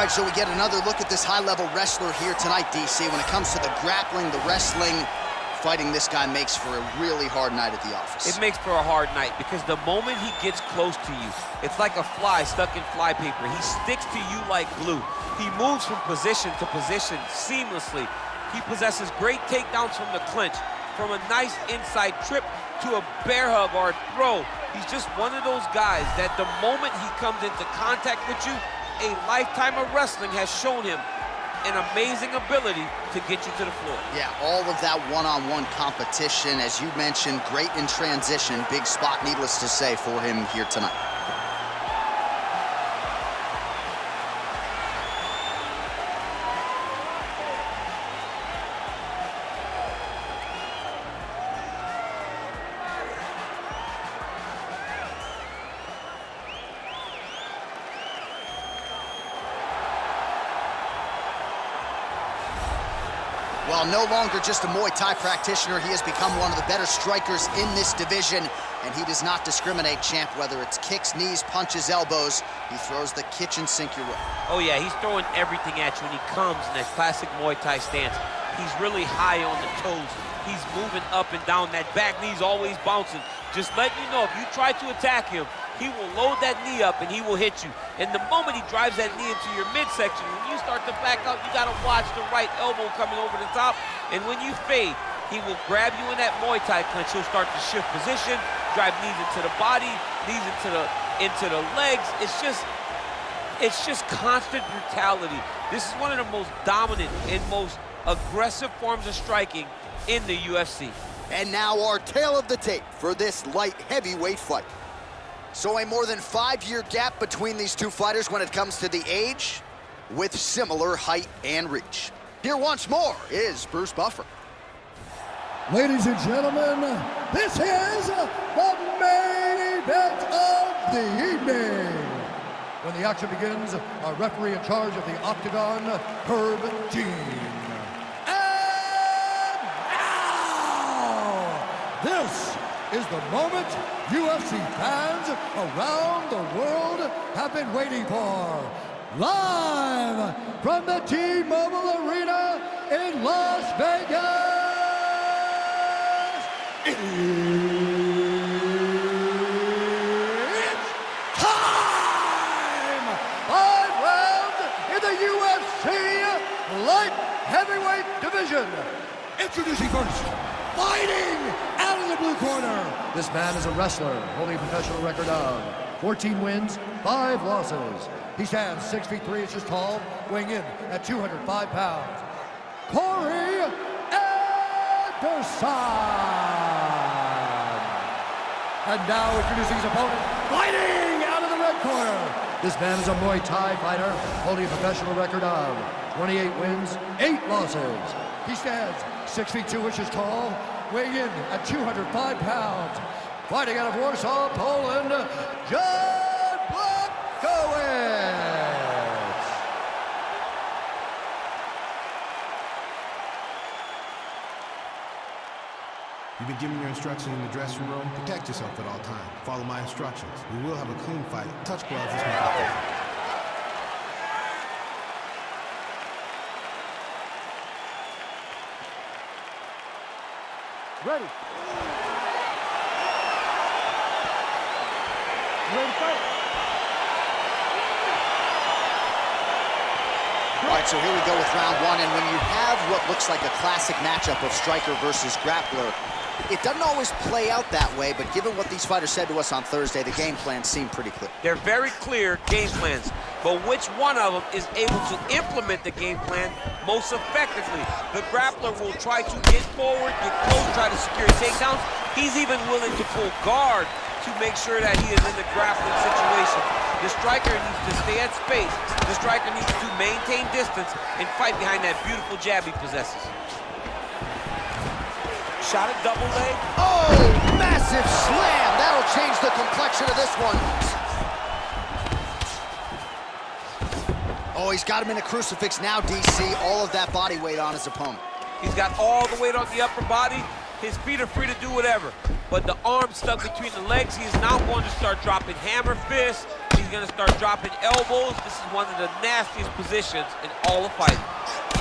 right, so we get another look at this high-level wrestler here tonight, DC. When it comes to the grappling, the wrestling, fighting this guy makes for a really hard night at the office. It makes for a hard night because the moment he gets close to you, it's like a fly stuck in flypaper. He sticks to you like glue. He moves from position to position seamlessly. He possesses great takedowns from the clinch, from a nice inside trip to a bear hug or a throw. He's just one of those guys that the moment he comes into contact with you, a lifetime of wrestling has shown him an amazing ability to get you to the floor. Yeah, all of that one-on-one competition, as you mentioned, great in transition. Big spot, needless to say, for him here tonight. Well, no longer just a Muay Thai practitioner, he has become one of the better strikers in this division, and he does not discriminate, champ, whether it's kicks, knees, punches, elbows. He throws the kitchen sink your way. Oh yeah, he's throwing everything at you when he comes in that classic Muay Thai stance. He's really high on the toes. He's moving up and down. That back knee's always bouncing. Just letting you know, if you try to attack him, he will load that knee up and he will hit you. And the moment he drives that knee into your midsection, when you start to back out, you gotta watch the right elbow coming over the top. And when you fade, he will grab you in that Muay Thai clinch. He'll start to shift position, drive knees into the body, knees into the legs. It's just constant brutality. This is one of the most dominant and most aggressive forms of striking in the UFC. And now our tale of the tape for this light heavyweight fight. So a more than 5-year gap between these two fighters when it comes to the age, with similar height and reach. Here once more is Bruce Buffer. Ladies and gentlemen, this is the main event of the evening. When the action begins, our referee in charge of the Octagon, Herb Dean. And now, this is the moment UFC fans around the world have been waiting for. Live from the T-Mobile Arena in Las Vegas, it's time! 5 rounds in the UFC light heavyweight division. Introducing first, fighting out of the blue corner. This man is a wrestler holding a professional record of 14 wins, 5 losses. He stands 6 feet 3 inches tall, weighing in at 205 pounds. Kori Андерсон. And now introducing his opponent, fighting out of the red corner. This man is a Muay Thai fighter, holding a professional record of 28 wins, 8 losses. He stands 6 feet 2 inches tall, weighing in at 205 pounds. Fighting out of Warsaw, Poland, John Blachowicz. You've been given your instructions in the dressing room. Protect yourself at all times. Follow my instructions. We will have a clean fight. Touch gloves is my Ready. Ready to fight. All right, so here we go with round 1, and when you have what looks like a classic matchup of striker versus grappler, it doesn't always play out that way, but given what these fighters said to us on Thursday, the game plan seemed pretty clear. They're very clear game plans, but which one of them is able to implement the game plan most effectively? The grappler will try to get forward, get close, try to secure takedowns. He's even willing to pull guard to make sure that he is in the grappling situation. The striker needs to stay at space. The striker needs to maintain distance and fight behind that beautiful jab he possesses. Shot a double leg. Oh, massive slam. That'll change the complexion of this one. Oh, he's got him in a crucifix now, DC. All of that body weight on his opponent. He's got all the weight on the upper body. His feet are free to do whatever. But the arm stuck between the legs, he is now going to start dropping hammer fists. He's He's gonna start dropping elbows. This is one of the nastiest positions in all of fighting.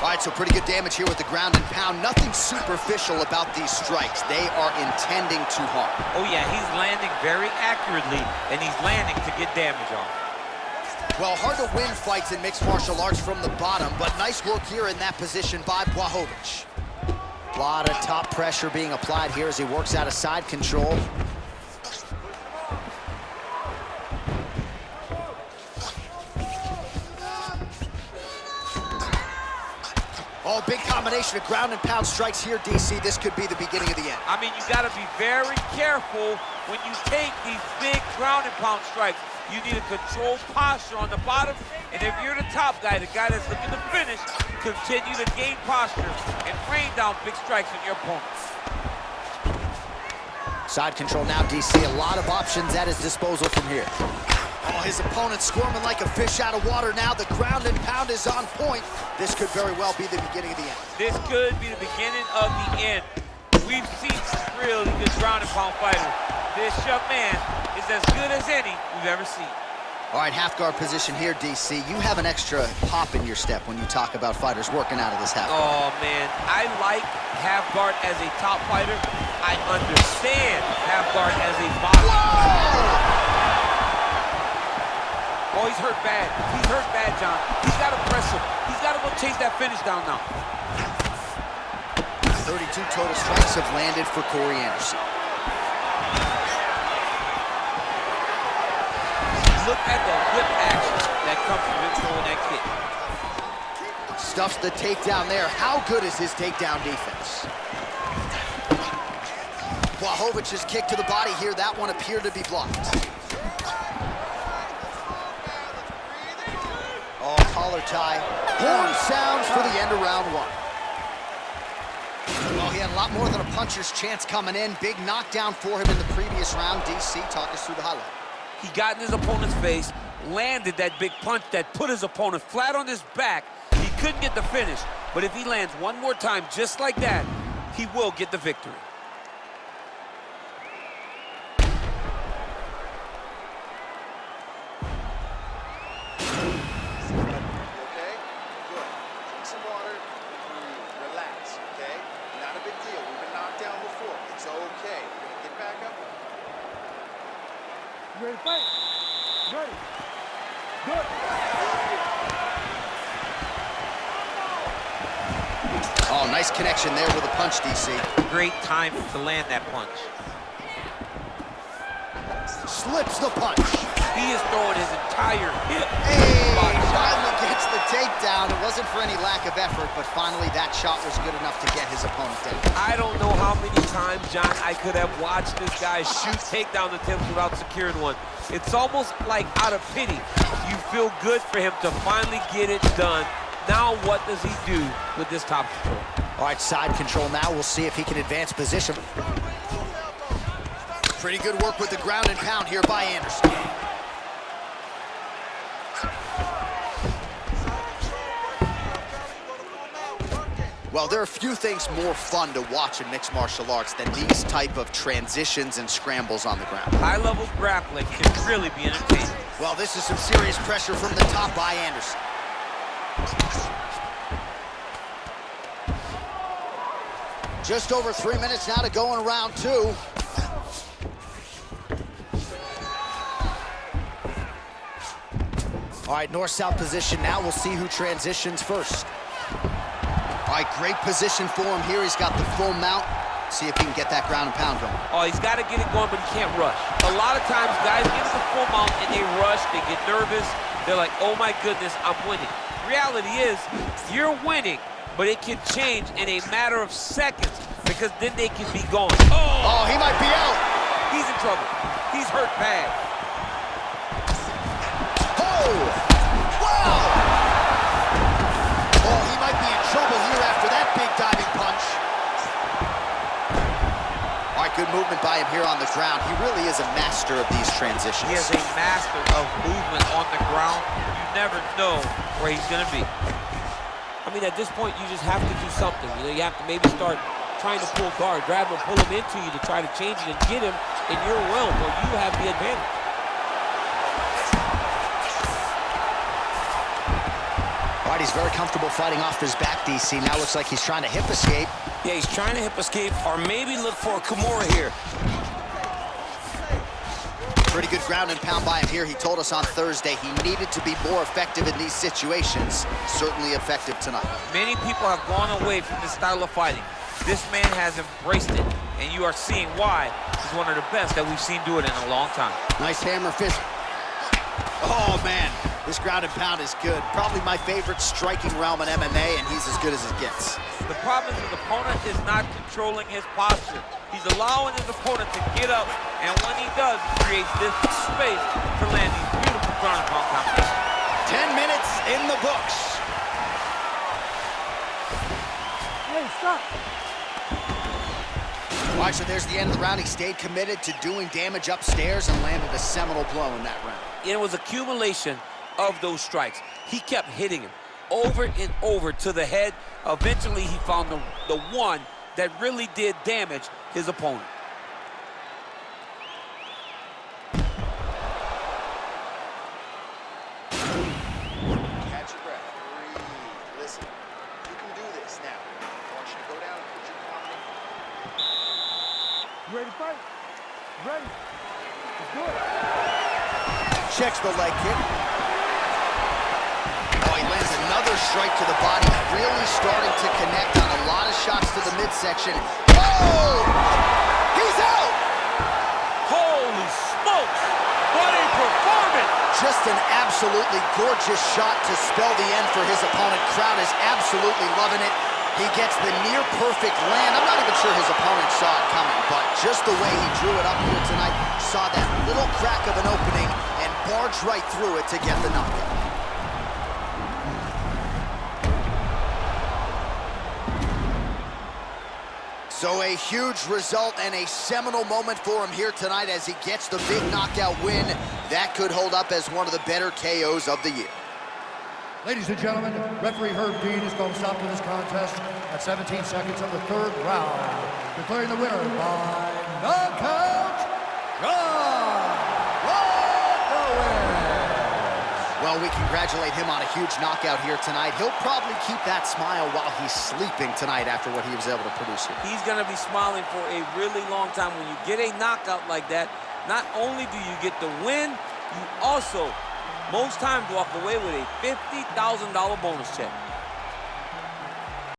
All right, so pretty good damage here with the ground and pound. Nothing superficial about these strikes. They are intending to harm. Oh yeah, he's landing very accurately, and he's landing to get damage off. Well, hard to win fights in mixed martial arts from the bottom, but nice work here in that position by Blachowicz. A lot of top pressure being applied here as he works out of side control. Oh, big combination of ground and pound strikes here, DC. This could be the beginning of the end. I mean, you got to be very careful when you take these big ground and pound strikes. You need a controlled posture on the bottom, and if you're the top guy, the guy that's looking to finish, continue to gain posture and rain down big strikes on your opponent. Side control now, DC. A lot of options at his disposal from here. Oh, his opponent squirming like a fish out of water now. The ground and pound is on point. This could very well be the beginning of the end. This could be the beginning of the end. We've seen some really good ground and pound fighters. This young man is as good as any we've ever seen. All right, half guard position here, DC. You have an extra pop in your step when you talk about fighters working out of this half guard. Oh, man, I like half guard as a top fighter. I understand half guard as a bottom. Oh, he's hurt bad. He's hurt bad, John. He's got to press him. He's got to go chase that finish down now. 32 total strikes have landed for Kori Anderson. Look at the whip action that comes from him throwing that kick. Stuffs the takedown there. How good is his takedown defense? Blahovich's kick to the body here. That one appeared to be blocked. Oh, collar tie. Horn sounds for the end of round one. Well, he had a lot more than a puncher's chance coming in. Big knockdown for him in the previous round. DC, talk us through the highlight. He got in his opponent's face, landed that big punch that put his opponent flat on his back. He couldn't get the finish, but if he lands one more time just like that, he will get the victory. Ready to fight? Ready. Good. Oh, nice connection there with a punch, DC. Great time to land that punch. Slips the punch. He is throwing his entire hip. Hey, finally gets the takedown. It wasn't for any lack of effort, but finally that shot was good enough to get his opponent down. I don't know how many times, John, I could have watched this guy shoot takedown attempts without securing one. It's almost like out of pity. You feel good for him to finally get it done. Now what does he do with this top control? All right, side control now. We'll see if he can advance position. Pretty good work with the ground and pound here by Anderson. Well, there are few things more fun to watch in mixed martial arts than these type of transitions and scrambles on the ground. High-level grappling can really be entertaining. Well, this is some serious pressure from the top by Anderson. Just over 3 minutes now to go in round two. All right, north-south position now. We'll see who transitions first. All right, great position for him here. He's got the full mount. See if he can get that ground and pound going. Oh, he's got to get it going, but he can't rush. A lot of times, guys get the full mount and they rush, they get nervous. They're like, oh my goodness, I'm winning. Reality is, you're winning, but it can change in a matter of seconds because then they can be gone. Oh, he might be out. He's in trouble. He's hurt bad. Oh, wow. Oh, he might be in trouble here after that big diving punch. All right, good movement by him here on the ground. He really is a master of these transitions. He is a master of movement on the ground. You never know where he's going to be. I mean, at this point, you just have to do something. You know, you have to maybe start trying to pull guard, grab him, pull him into you to try to change it and get him in your realm where you have the advantage. right, he's very comfortable fighting off his back, DC. Now looks like he's trying to hip escape. Yeah, he's trying to hip escape or maybe look for a Kimura here. Pretty good ground and pound by him here. He told us on Thursday he needed to be more effective in these situations. Certainly effective tonight. Many people have gone away from this style of fighting. This man has embraced it, and you are seeing why he's one of the best that we've seen do it in a long time. Nice hammer fist. Oh, man. This ground and pound is good. Probably my favorite striking realm in MMA, and he's as good as it gets. The problem is his opponent is not controlling his posture. He's allowing his opponent to get up, and when he does, he creates this space to land these beautiful ground and pound combinations. 10 minutes in the books. Hey, stop. All right, so there's the end of the round. He stayed committed to doing damage upstairs and landed a seminal blow in that round. It was accumulation of those strikes. He kept hitting him over and over to the head. Eventually, he found the one that really did damage his opponent. Catch your breath. Breathe. Listen, you can do this now. I want you to go down and put your palm in. You ready to fight? Ready. Let's do it. Checks the leg kick. Oh, he lands another strike to the body. Really starting to connect on a lot of shots to the midsection. Oh! He's out! Holy smokes! What a performance! Just an absolutely gorgeous shot to spell the end for his opponent. Crowd is absolutely loving it. He gets the near-perfect land. I'm not even sure his opponent saw it coming, but just the way he drew it up here tonight, saw that little crack of an opening and barged right through it to get the knockout. So a huge result and a seminal moment for him here tonight as he gets the big knockout win. That could hold up as one of the better KOs of the year. Ladies and gentlemen, referee Herb Dean is going to stop to this contest at 17 seconds of the third round, declaring the winner by knockout, John Blachowicz. Well, we congratulate him on a huge knockout here tonight. He'll probably keep that smile while he's sleeping tonight after what he was able to produce here. He's going to be smiling for a really long time. When you get a knockout like that, not only do you get the win, you also most times walk away with a $50,000 bonus check.